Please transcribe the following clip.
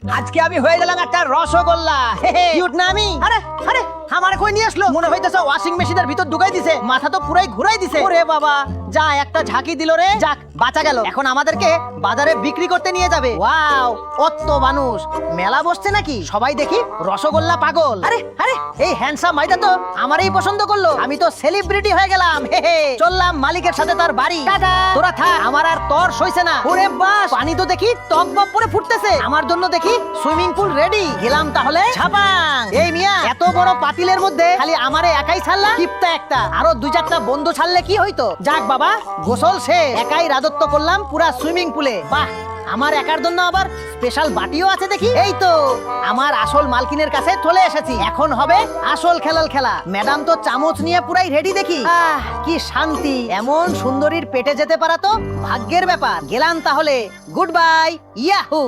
আজকে আমি হয়ে গেলাম একটা রসগোল্লা। কিউট না আমি? আরে আরে আমার কই নিয়ে আসলো? মনে হইতেছে ওয়াশিং মেশিনের ভিতর ঢুকাই দিছে, মাথা তো পুরাই ঘুরাই দিছে। ওরে বাবা, যা একটা ঝাঁকি দিল রে। যাক বাঁচা গেল। এখন আমাদেরকে বাজারে বিক্রি করতে নিয়ে যাবে। ওয়াও, অত মানুষ, মেলা বসছে নাকি? সবাই দেখি রসগোল্লা পাগল। আরে আরে এই হ্যান্ডসাম মাইদা তো আমারই পছন্দ করলো। আমি তো সেলিব্রিটি হয়ে গেলাম। হে হে, চললাম মালিকের সাথে তার বাড়ি। টাটা। তোরা থাক, আমার আর তর সইছে না। ওরে বাস, পানি তো দেখি টকবক করে ফুটতেছে। আমার জন্য দেখি সুইমিং পুল রেডি। গেলাম তাহলে ঝাপাং। এই মিয়া, এত বড় পাতিলের মধ্যে খালি আমারে একাই ছাড়লা? কিপটা একটা, আরো দুই চারটা বন্ধু ছাড়লে কি হইতো? যাক বাবা, গোসল সে একাই রাজত্ব করলাম পুরা সুইমিং পুলে। বাহ, আমার একার জন্য আবার স্পেশাল বাটিও আছে দেখি। এই তো আমার আসল মালকিনের কাছে চলে এসেছি। এখন হবে আসল খেলা। ম্যাডাম তো চামচ নিয়ে পুরাই রেডি দেখি। কি শান্তি, এমন সুন্দরীর পেটে যেতে পারা তো ভাগ্যের ব্যাপার। গেলাম তাহলে, গুড বাই, ইয়াহু।